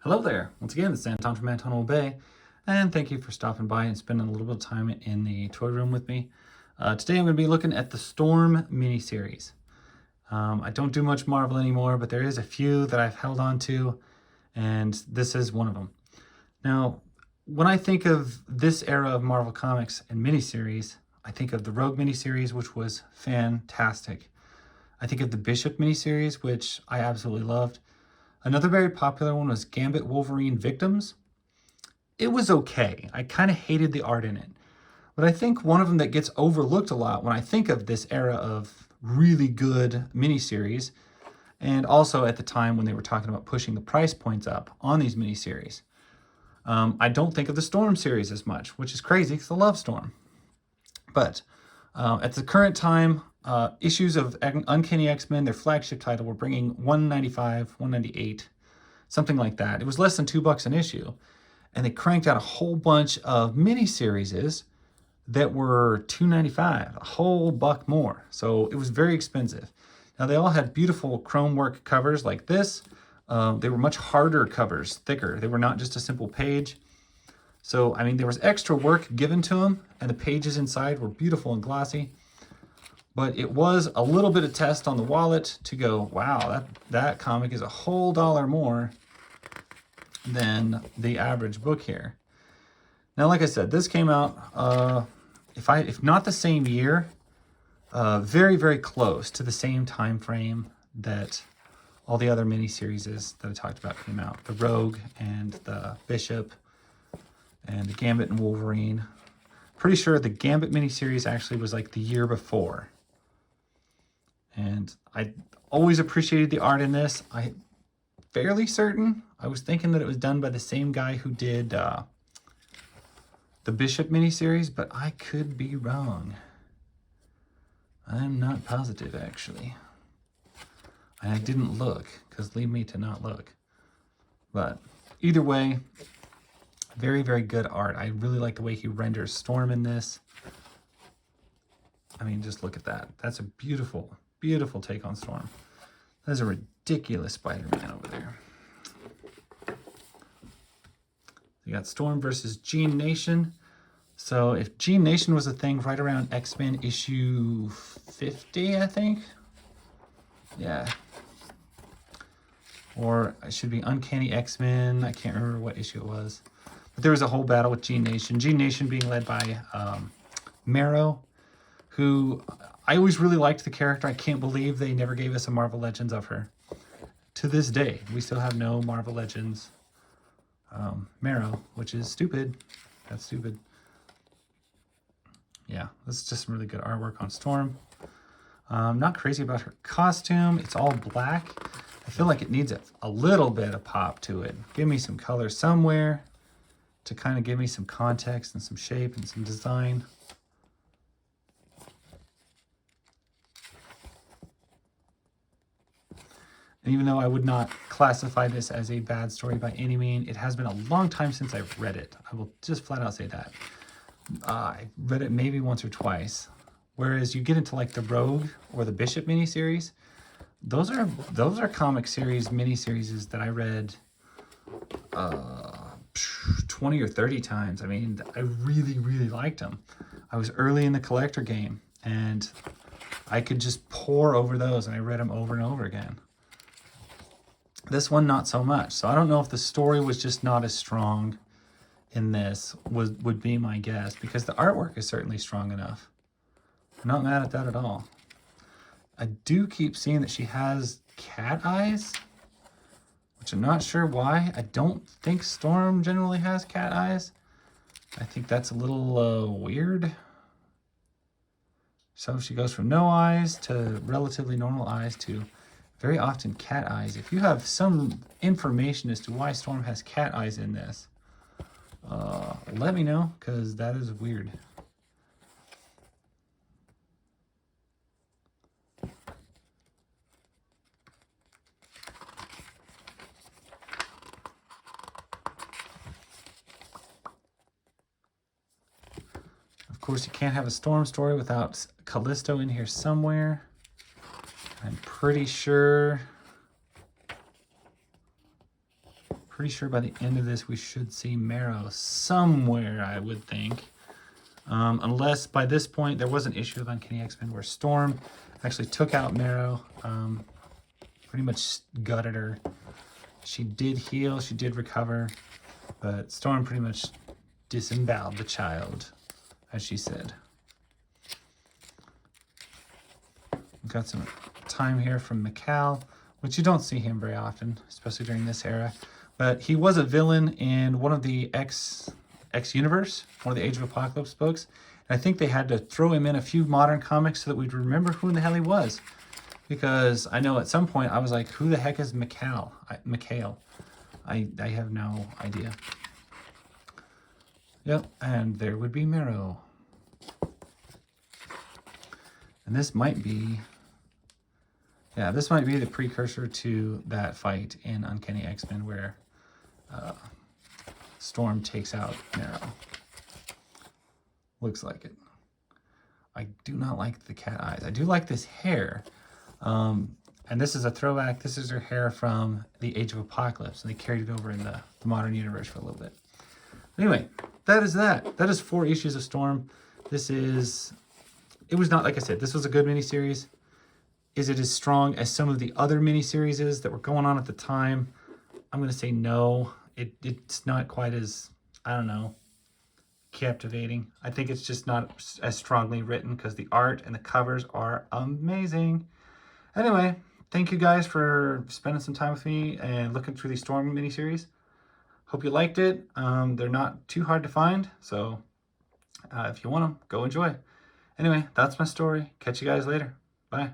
Hello there. Once again, it's Anton from Anton Bay, and thank you for stopping by and spending a little bit of time in the toy room with me. Today I'm going to be looking at the Storm miniseries. I don't do much Marvel anymore, but there is a few that I've held on to, and this is one of them. Now, when I think of this era of Marvel Comics and miniseries, I think of the Rogue miniseries, which was fantastic. I think of the Bishop miniseries, which I absolutely loved. Another very popular one was Gambit Wolverine Victims. It was okay. I kind of hated the art in it. But I think one of them that gets overlooked a lot when I think of this era of really good miniseries, and also at the time when they were talking about pushing the price points up on these miniseries. I don't think of the Storm series as much, which is crazy because I love Storm. But at the current time, issues of Uncanny X-Men, their flagship title, were bringing $195, $198, something like that. It was less than $2 an issue. And they cranked out a whole bunch of mini-series that were $2.95, a whole buck more. So it was very expensive. Now, they all had beautiful chrome work covers like this. They were much harder covers, thicker. They were not just a simple page. So, I mean, there was extra work given to them, and the pages inside were beautiful and glossy. But it was a little bit of test on the wallet to go, wow, that comic is a whole $1 more than the average book here. Now, like I said, this came out, if not the same year, very, very close to the same time frame that all the other miniseries that I talked about came out. The Rogue and the Bishop and the Gambit and Wolverine. Pretty sure the Gambit miniseries actually was like the year before. And I always appreciated the art in this. I'm fairly certain. I was thinking that it was done by the same guy who did the Bishop miniseries, but I could be wrong. I'm not positive, actually. I didn't look, because leave me to not look. But either way, very, very good art. I really like the way he renders Storm in this. I mean, just look at that. That's a beautiful, beautiful take on Storm. That's a ridiculous Spider-Man over there. You got Storm versus Gene Nation. So if Gene Nation was a thing right around X-Men issue 50, I think. Yeah. Or it should be Uncanny X-Men. I can't remember what issue it was. But there was a whole battle with Gene Nation. Gene Nation being led by Marrow, who I always really liked the character. I can't believe they never gave us a Marvel Legends of her. To this day, we still have no Marvel Legends Marrow, which is stupid. That's stupid. Yeah, this is just some really good artwork on Storm. Not crazy about her costume. It's all black. I feel like it needs a little bit of pop to it. Give me some color somewhere to kind of give me some context and some shape and some design. And even though I would not classify this as a bad story by any means, it has been a long time since I've read it. I will just flat out say that. I read it maybe once or twice. Whereas you get into like the Rogue or the Bishop miniseries, those are comic series miniseries that I read 20 or 30 times. I mean, I really, really liked them. I was early in the collector game, and I could just pour over those, and I read them over and over again. This one, not so much. So I don't know if the story was just not as strong in this, would be my guess, because the artwork is certainly strong enough. I'm not mad at that at all. I do keep seeing that she has cat eyes, which I'm not sure why. I don't think Storm generally has cat eyes. I think that's a little weird. So she goes from no eyes to relatively normal eyes to very often cat eyes. If you have some information as to why Storm has cat eyes in this, let me know, because that is weird. Of course, you can't have a Storm story without Callisto in here somewhere. I'm pretty sure Pretty sure by the end of this we should see Marrow somewhere, I would think. Unless by this point there was an issue of Uncanny X-Men where Storm actually took out Marrow, pretty much gutted her. She did heal, she did recover, but Storm pretty much disemboweled the child, as she said. We've got some time here from Mikal, which you don't see him very often, especially during this era. But he was a villain in one of the X universe, one of the Age of Apocalypse books. And I think they had to throw him in a few modern comics so that we'd remember who in the hell he was. Because I know at some point I was like, who the heck is Mikal? I have no idea. Yep, and there would be Marrow. And this might be... yeah, this might be the precursor to that fight in Uncanny X-Men where Storm takes out Marrow. Looks like it. I do not like the cat eyes. I do like this hair. And this is a throwback. This is her hair from the Age of Apocalypse. And they carried it over in the modern universe for a little bit. Anyway, that is that. That is 4 issues of Storm. This is... it was not, like I said, this was a good miniseries. Is it as strong as some of the other miniseries that were going on at the time? I'm going to say no. It's not quite as, I don't know, captivating. I think it's just not as strongly written because the art and the covers are amazing. Anyway, thank you guys for spending some time with me and looking through these Storm miniseries. Hope you liked it. They're not too hard to find, so if you want them, go enjoy. Anyway, that's my story. Catch you guys later. Bye.